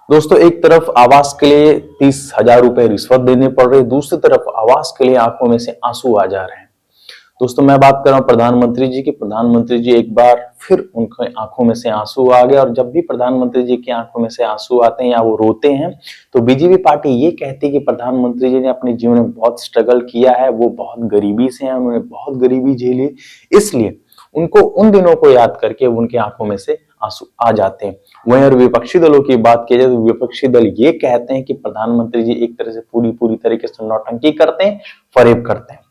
दोस्तों एक तरफ आवास के लिए 30,000 रुपए रिश्वत देने पड़ रहे, दूसरी तरफ आवास के लिए आंखों में से आंसू आ जा रहे हैं। दोस्तों मैं बात कर रहा हूं प्रधानमंत्री जी की। प्रधानमंत्री जी एक बार फिर उनके आंखों में से आंसू आ गए, और जब भी प्रधानमंत्री जी की आंखों में से आंसू आते हैं या वो रोते हैं तो बीजेपी पार्टी ये कहती है कि प्रधानमंत्री जी ने अपने जीवन में बहुत स्ट्रगल किया है, वो बहुत गरीबी से हैं, उन्होंने बहुत गरीबी झेली, इसलिए उनको उन दिनों को याद करके उनकी आंखों में से आंसू आ जाते हैं। वहीं अगर विपक्षी दलों की बात की जाए तो विपक्षी दल ये कहते हैं कि प्रधानमंत्री जी एक तरह से पूरी तरीके से नौटंकी करते हैं, फरेब करते हैं।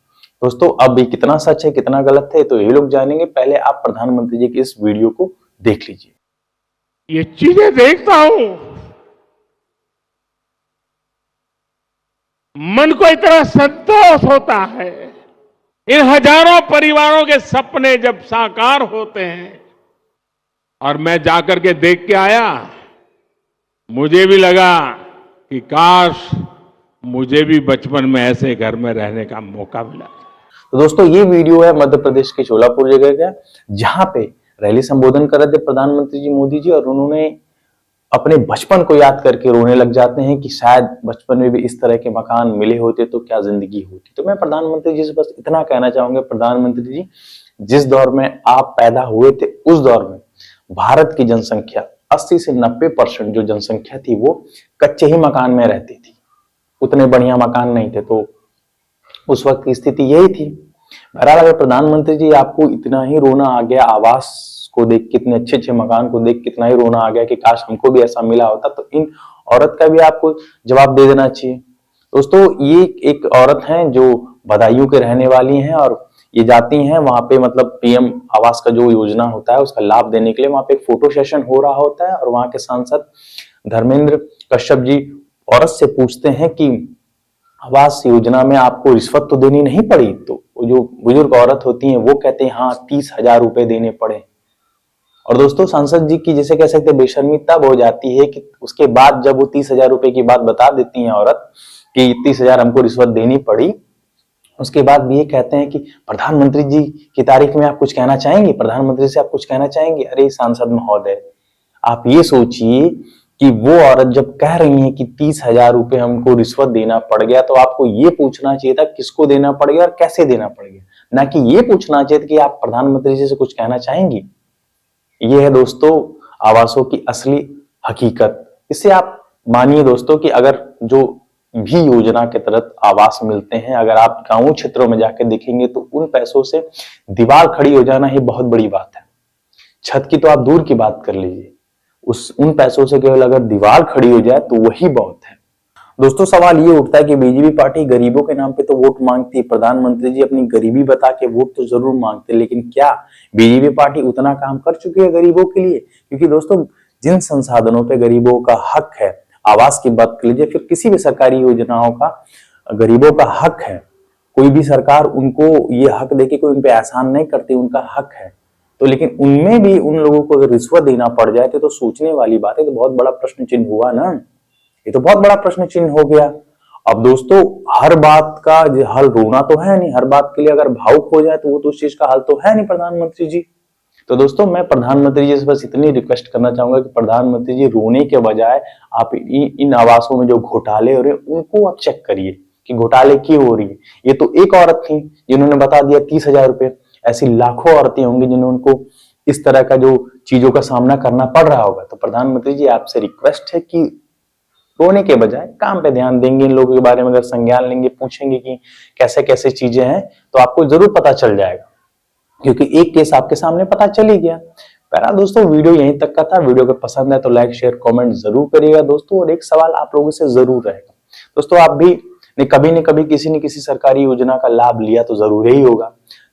दोस्तों अब ये कितना सच है कितना गलत है तो ये लोग जानेंगे, पहले आप प्रधानमंत्री जी की इस वीडियो को देख लीजिए। ये चीजें देखता हूं, मन को इतना संतोष होता है। इन हजारों परिवारों के सपने जब साकार होते हैं, और मैं जाकर के देख के आया, मुझे भी लगा कि काश मुझे भी बचपन में ऐसे घर में रहने का मौका मिला। तो दोस्तों ये वीडियो है मध्य प्रदेश के शोलापुर जगह का, जहां पे रैली संबोधन कर रहे थे प्रधानमंत्री जी मोदी जी, और उन्होंने अपने बचपन को याद करके रोने लग जाते हैं कि शायद बचपन में भी इस तरह के मकान मिले होते तो क्या जिंदगी होती। तो मैं प्रधानमंत्री जी से बस इतना कहना चाहूंगा, प्रधानमंत्री जी जिस दौर में आप पैदा हुए थे उस दौर में भारत की जनसंख्या 80 से 90% जो जनसंख्या थी वो कच्चे ही मकान में रहती थी, उतने बढ़िया मकान नहीं थे। तो उस वक्त की स्थिति यही थी। बहरहाल अगर प्रधानमंत्री जी आपको इतना ही रोना आ गया आवास को देख के, इतने अच्छे मकान को देख कितना ही रोना आ गया कि काश हमको भी ऐसा मिला होता, तो इन औरत का भी आपको जवाब दे देना चाहिए। दोस्तों ये एक औरत हैं जो बदायूं के रहने वाली हैं, और ये जाती हैं वहां पे, मतलब पीएम आवास का जो योजना होता है उसका लाभ देने के लिए वहां पे एक फोटो सेशन हो रहा होता है, और वहां के सांसद धर्मेंद्र कश्यप जी औरत से पूछते हैं कि आवास योजना में आपको रिश्वत तो देनी नहीं पड़ी? तो जो बुजुर्ग औरत होती हैं वो कहते हैं हाँ 30,000 रुपए देने पड़े। और दोस्तों सांसद जी की जैसे कह सकते बेशर्मी तब हो जाती है कि उसके बाद जब वो 30,000 रुपए की बात बता देती हैं औरत कि 30,000 हमको रिश्वत देनी पड़ी, उसके बाद भी ये कहते हैं कि प्रधानमंत्री जी की तारीख में आप कुछ कहना चाहेंगे, प्रधानमंत्री से आप कुछ कहना चाहेंगे। अरे सांसद महोदय, आप ये सोचिए कि वो औरत जब कह रही है कि 30,000 रुपए हमको रिश्वत देना पड़ गया, तो आपको ये पूछना चाहिए था किसको देना पड़ गया और कैसे देना पड़ गया, ना कि ये पूछना चाहिए था कि आप प्रधानमंत्री जी से कुछ कहना चाहेंगी। ये है दोस्तों आवासों की असली हकीकत। इससे आप मानिए दोस्तों कि अगर जो भी योजना के तहत आवास मिलते हैं, अगर आप गांव क्षेत्रों में जाकर देखेंगे तो उन पैसों से दीवार खड़ी हो जाना ही बहुत बड़ी बात है। छत की तो आप दूर की बात कर लीजिए, उन पैसों से केवल अगर दीवार खड़ी हो जाए तो वही बहुत है। दोस्तों सवाल ये उठता है कि बीजेपी पार्टी गरीबों के नाम पे तो वोट मांगती है, प्रधानमंत्री जी अपनी गरीबी बता के वोट तो जरूर मांगते, लेकिन क्या बीजेपी पार्टी उतना काम कर चुकी है गरीबों के लिए? क्योंकि दोस्तों जिन संसाधनों पे गरीबों का हक है, आवास की बात कर लीजिए, फिर किसी भी सरकारी योजनाओं का गरीबों का हक है, कोई भी सरकार उनको ये हक देके कोई उन पे एहसान नहीं करती, उनका हक है। तो लेकिन उनमें भी उन लोगों को अगर रिश्वत देना पड़ जाए तो सोचने वाली बात है, तो बहुत बड़ा प्रश्न चिन्ह हुआ ना, ये तो बहुत बड़ा प्रश्न चिन्ह हो गया। अब दोस्तों हर बात का हल रोना तो है नहीं, हर बात के लिए अगर भावुक हो जाए तो वो तो उस चीज का हल तो है नहीं प्रधानमंत्री जी। तो दोस्तों मैं प्रधानमंत्री जी से बस इतनी रिक्वेस्ट करना चाहूंगा कि प्रधानमंत्री जी रोने के बजाय आप इन आवासों में जो घोटाले हो रहे हैं उनको आप चेक करिए कि घोटाले क्यों हो रही है। ये तो एक औरत थी जिन्होंने बता दिया 30,000 रुपए, ऐसी लाखों औरतें होंगी जिन्होंने इस तरह का जो चीजों का सामना करना पड़ रहा होगा। तो प्रधानमंत्री जी आपसे रिक्वेस्ट है कि रोने के बजाय काम पे ध्यान देंगे, इन लोगों के बारे में अगर संज्ञान लेंगे, पूछेंगे कि कैसे कैसे चीजें हैं, तो आपको जरूर पता चल जाएगा, क्योंकि एक केस आपके सामने पता चल ही गया। पहला दोस्तों वीडियो यहीं तक का था। वीडियो अगर पसंद है तो लाइक शेयर कमेंट जरूर करिएगा दोस्तों, और एक सवाल आप लोगों से जरूर रहेगा दोस्तों, आप भी ने कभी न कभी किसी न किसी सरकारी योजना का लाभ लिया तो जरूर ही होगा।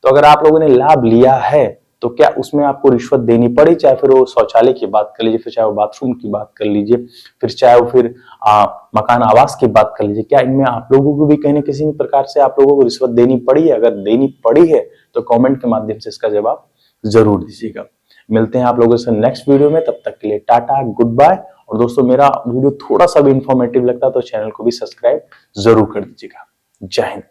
तो अगर आप लोगों ने लाभ लिया है तो क्या उसमें आपको रिश्वत देनी पड़ी, चाहे फिर वो शौचालय की बात कर लीजिए, फिर चाहे वो बाथरूम की बात कर लीजिए, फिर चाहे वो फिर मकान आवास की बात कर लीजिए, क्या इनमें आप लोगों को भी कहीं न किसी प्रकार से आप लोगों को रिश्वत देनी पड़ी है? अगर देनी पड़ी है तो कमेंट के माध्यम से इसका जवाब जरूर दीजिएगा। मिलते हैं आप लोगों से नेक्स्ट वीडियो में, तब तक के लिए टाटा गुड बाय। और दोस्तों मेरा वीडियो थोड़ा सा भी इंफॉर्मेटिव लगता है तो चैनल को भी सब्सक्राइब जरूर कर दीजिएगा। जय हिंद।